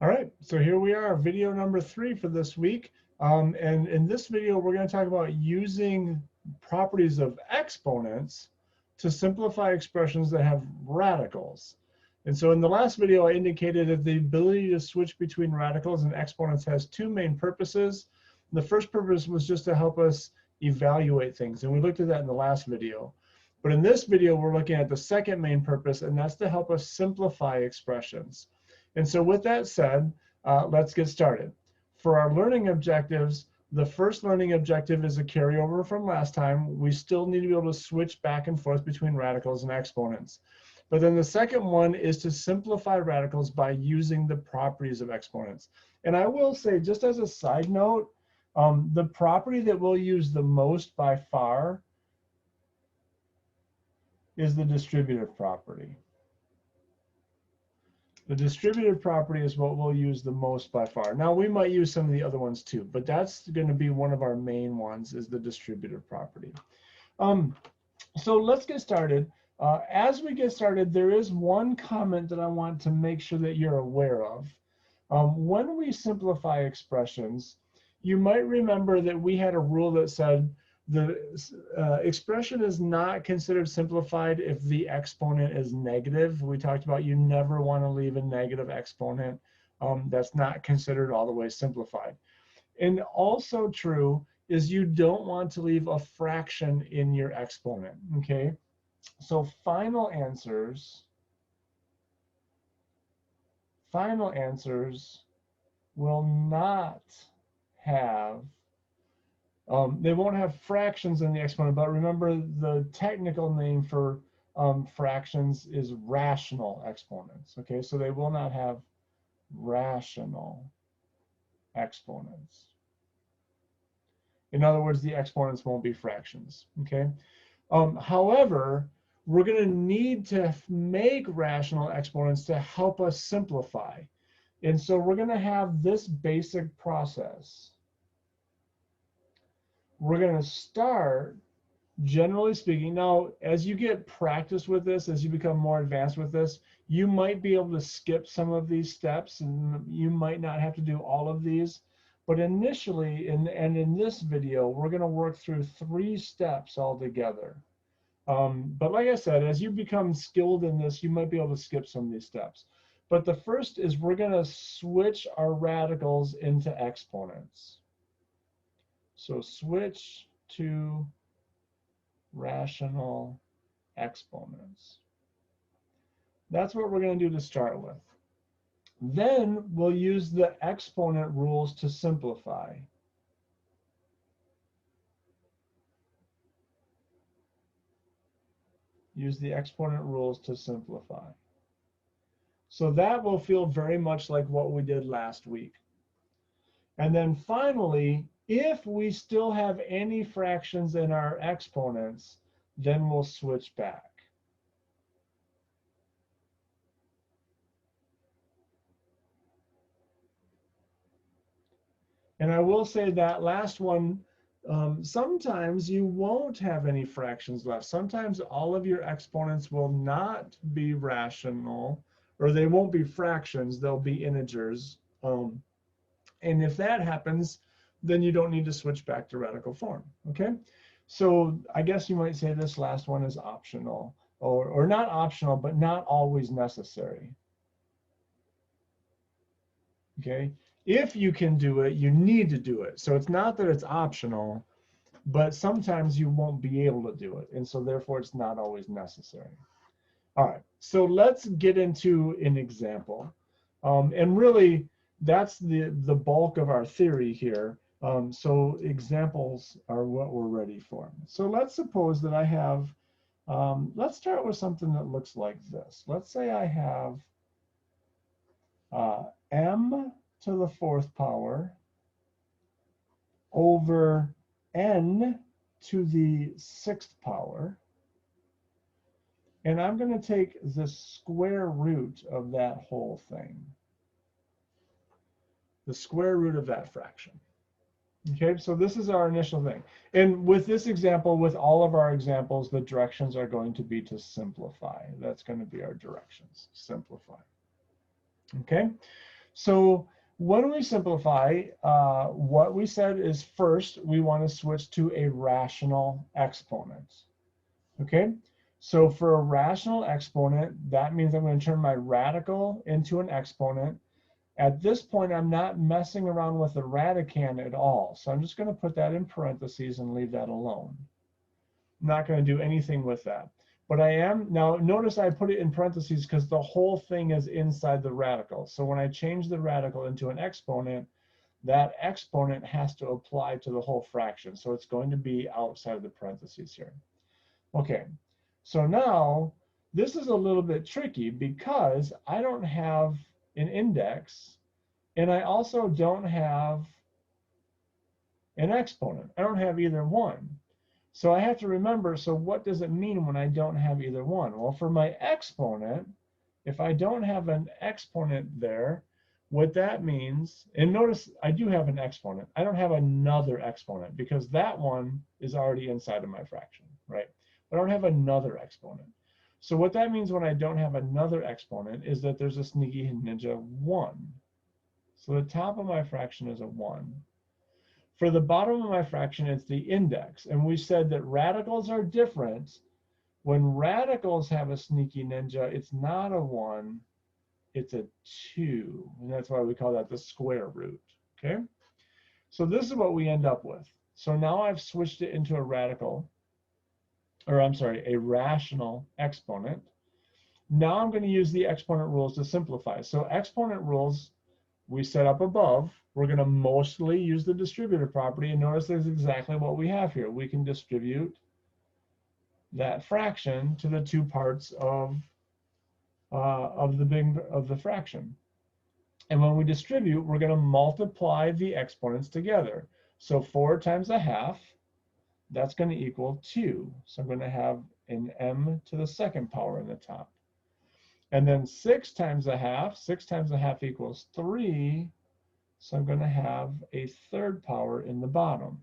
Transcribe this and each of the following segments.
All right, so here we are, video number 3 for this week. And in this video, we're going to talk about using properties of exponents to simplify expressions that have radicals. And so in the last video, I indicated that the ability to switch between radicals and exponents has two main purposes. The first purpose was just to help us evaluate things, and we looked at that in the last video. But in this video, we're looking at the second main purpose, and that's to help us simplify expressions. And so with that said, let's get started. For our learning objectives, the first learning objective is a carryover from last time. We still need to be able to switch back and forth between radicals and exponents. But then the second one is to simplify radicals by using the properties of exponents. And I will say, just as a side note, the property that we'll use the most by far is the distributive property. The distributive property is what we'll use the most by far. Now, we might use some of the other ones too, but that's going to be one of our main ones, is the distributive property. So let's get started. As we get started, there is one comment that I want to make sure that you're aware of. When we simplify expressions, you might remember that we had a rule that said the expression is not considered simplified if the exponent is negative. We talked about you never want to leave a negative exponent. That's not considered all the way simplified. And also true is you don't want to leave a fraction in your exponent, okay? So final answers will not have they won't have fractions in the exponent, but remember the technical name for fractions is rational exponents, okay? So they will not have rational exponents. In other words, the exponents won't be fractions, okay? However, we're going to need to make rational exponents to help us simplify. And so we're going to have this basic process. We're going to start, generally speaking, now as you get practice with this, as you become more advanced with this, you might be able to skip some of these steps, and you might not have to do all of these. But initially, and in this video, we're going to work through 3 steps altogether. But like I said, as you become skilled in this, you might be able to skip some of these steps. But the first is we're going to switch our radicals into exponents. So switch to rational exponents. That's what we're going to do to start with. Then we'll use the exponent rules to simplify. Use the exponent rules to simplify. So that will feel very much like what we did last week. And then finally, if we still have any fractions in our exponents, then we'll switch back. And I will say that last one, sometimes you won't have any fractions left. Sometimes all of your exponents will not be rational, or they won't be fractions, they'll be integers. And if that happens, then you don't need to switch back to radical form, okay? So I guess you might say this last one is optional, or not optional, but not always necessary, okay? If you can do it, you need to do it. So it's not that it's optional, but sometimes you won't be able to do it. And so therefore it's not always necessary. All right, so let's get into an example. And really, that's the bulk of our theory here. So examples are what we're ready for. So let's suppose that I have, let's start with something that looks like this. Let's say I have m to the 4th power over n to the 6th power. And I'm going to take the square root of that whole thing. The square root of that fraction. Okay, so this is our initial thing. And with this example, with all of our examples, the directions are going to be to simplify. That's going to be our directions, simplify. Okay, So when we simplify, what we said is first we want to switch to a rational exponent. Okay, so for a rational exponent, that means I'm going to turn my radical into an exponent. At this point, I'm not messing around with the radicand at all. So I'm just going to put that in parentheses and leave that alone. I'm not going to do anything with that. But I am, now notice I put it in parentheses because the whole thing is inside the radical. So when I change the radical into an exponent, that exponent has to apply to the whole fraction. So it's going to be outside of the parentheses here. Okay, so now this is a little bit tricky because I don't have an index and I also don't have an exponent. I don't have either one. So I have to remember, so what does it mean when I don't have either one? Well, for my exponent, if I don't have an exponent there, what that means, and notice I do have an exponent. I don't have another exponent because that one is already inside of my fraction, right? But I don't have another exponent. So what that means when I don't have another exponent is that there's a sneaky ninja 1. So the top of my fraction is a 1. For the bottom of my fraction, it's the index. And we said that radicals are different. When radicals have a sneaky ninja, it's not a 1, it's a 2. And that's why we call that the square root, okay? So this is what we end up with. So now I've switched it into a radical, or I'm sorry, a rational exponent. Now I'm going to use the exponent rules to simplify. So exponent rules we set up above, we're going to mostly use the distributive property, and notice there's exactly what we have here. We can distribute that fraction to the two parts of the fraction. And when we distribute, we're going to multiply the exponents together. So 4 times a half, that's going to equal 2. So I'm going to have an m to the second power in the top. And then 6 times a half equals 3. So I'm going to have a third power in the bottom.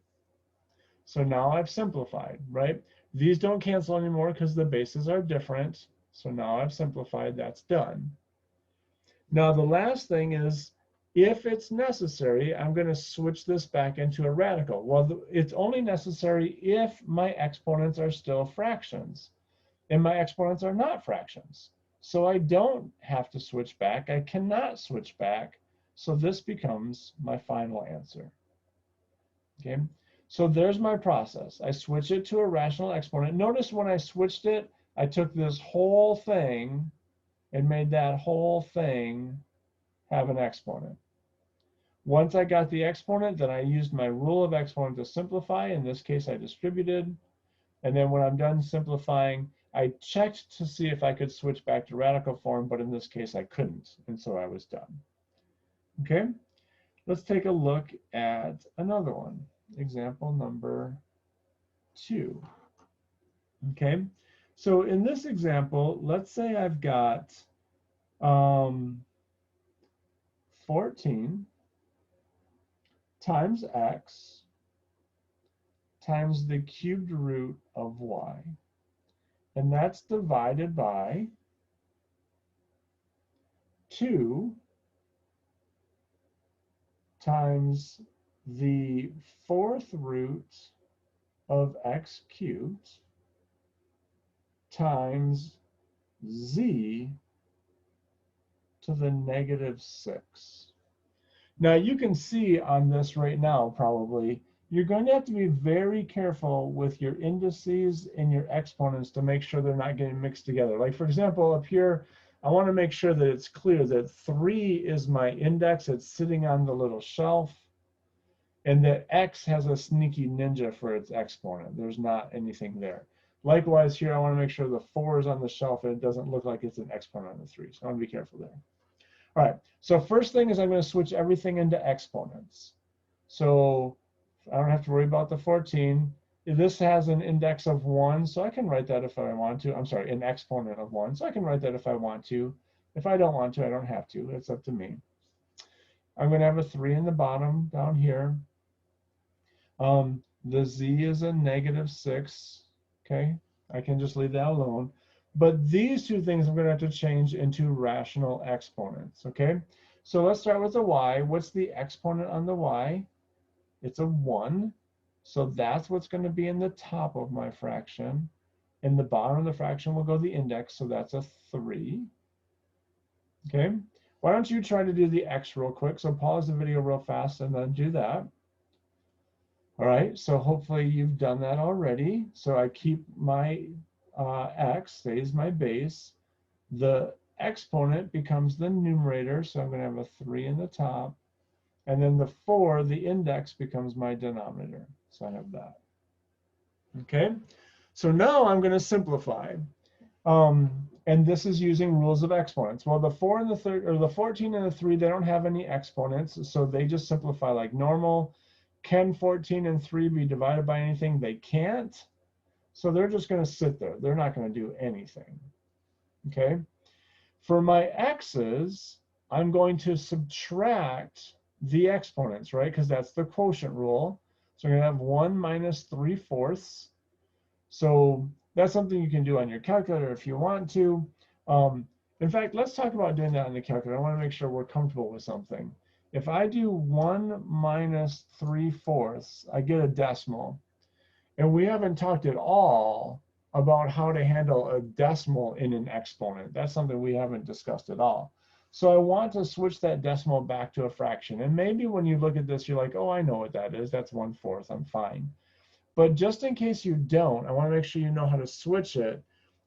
So now I've simplified, right? These don't cancel anymore because the bases are different. So now I've simplified, that's done. Now the last thing is, if it's necessary, I'm going to switch this back into a radical. Well, it's only necessary if my exponents are still fractions. And my exponents are not fractions. So I don't have to switch back. I cannot switch back. So this becomes my final answer. Okay, so there's my process. I switch it to a rational exponent. Notice when I switched it, I took this whole thing and made that whole thing have an exponent. Once I got the exponent, then I used my rule of exponent to simplify. In this case, I distributed. And then when I'm done simplifying, I checked to see if I could switch back to radical form, but in this case, I couldn't. And so I was done. Okay, let's take a look at another one. Example number 2. Okay, so in this example, let's say I've got 14 times x times the cubed root of y. And that's divided by 2 times the 4th root of x cubed times z to the -6. Now you can see on this right now, probably, you're going to have to be very careful with your indices and your exponents to make sure they're not getting mixed together. Like for example, up here, I want to make sure that it's clear that 3 is my index. It's sitting on the little shelf. And that x has a sneaky ninja for its exponent. There's not anything there. Likewise here, I want to make sure the 4 is on the shelf and it doesn't look like it's an exponent on the 3. So I want to be careful there. All right, so first thing is I'm going to switch everything into exponents. So I don't have to worry about the 14. This has an index of 1, so I can write that if I want to. I'm sorry, an exponent of 1, so I can write that if I want to. If I don't want to, I don't have to. It's up to me. I'm going to have a 3 in the bottom down here. The z is a -6, okay? I can just leave that alone. But these two things I'm going to have to change into rational exponents, okay? So let's start with the y. What's the exponent on the y? It's a 1. So that's what's going to be in the top of my fraction. In the bottom of the fraction will go the index, so that's a 3. Okay, why don't you try to do the x real quick? So pause the video real fast and then do that. All right, so hopefully you've done that already. So I keep my x, stays my base. The exponent becomes the numerator, so I'm going to have a 3 in the top. And then the 4, the index, becomes my denominator. So I have that. Okay, so now I'm going to simplify. And this is using rules of exponents. Well, the 4 and the 3, or the 14 and the 3, they don't have any exponents, so they just simplify like normal. Can 14 and 3 be divided by anything? They can't. So they're just going to sit there. They're not going to do anything. Okay. For my x's, I'm going to subtract the exponents, right? Because that's the quotient rule. So I'm going to have 1 minus 3/4. So that's something you can do on your calculator if you want to. In fact, let's talk about doing that on the calculator. I want to make sure we're comfortable with something. If I do 1 minus 3/4, I get a decimal. And we haven't talked at all about how to handle a decimal in an exponent. That's something we haven't discussed at all. So I want to switch that decimal back to a fraction. And maybe when you look at this, you're like, oh, I know what that is. That's 1/4. I'm fine. But just in case you don't, I want to make sure you know how to switch it.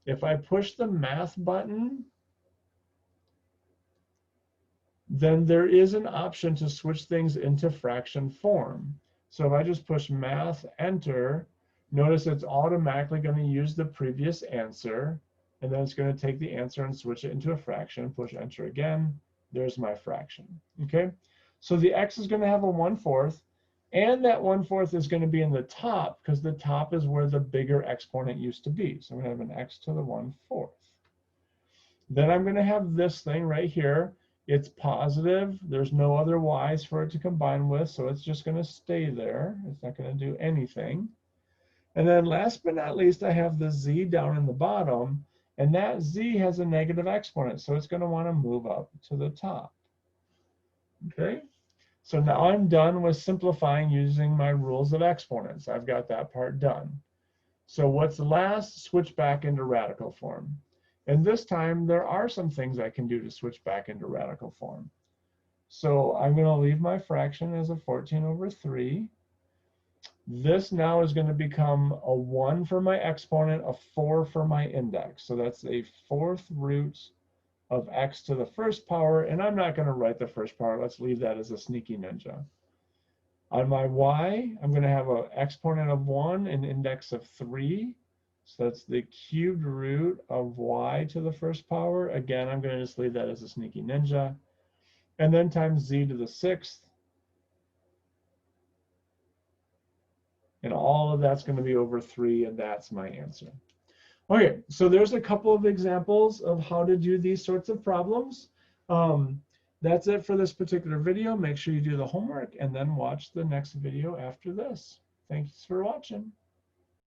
If I push the math button, then there is an option to switch things into fraction form. So if I just push math, enter, notice it's automatically going to use the previous answer, and then it's going to take the answer and switch it into a fraction. Push enter again. There's my fraction. Okay, so the x is going to have a 1/4, and that 1/4 is going to be in the top because the top is where the bigger exponent used to be. So I'm going to have an x to the 1/4. Then I'm going to have this thing right here. It's positive. There's no other y's for it to combine with, so it's just going to stay there. It's not going to do anything. And then last but not least, I have the z down in the bottom, and that z has a negative exponent, so it's going to want to move up to the top. Okay, so now I'm done with simplifying using my rules of exponents. I've got that part done. So what's last? Switch back into radical form. And this time, there are some things I can do to switch back into radical form. So I'm going to leave my fraction as a 14/3. This now is going to become a 1 for my exponent, a 4 for my index. So that's a 4th root of x to the first power. And I'm not going to write the first power. Let's leave that as a sneaky ninja. On my y, I'm going to have an exponent of 1, an index of 3. So that's the cubed root of y to the first power. Again, I'm going to just leave that as a sneaky ninja. And then times z to the 6th. And all of that's going to be over 3, and that's my answer. Okay, so there's a couple of examples of how to do these sorts of problems. That's it for this particular video. Make sure you do the homework and then watch the next video after this. Thanks for watching.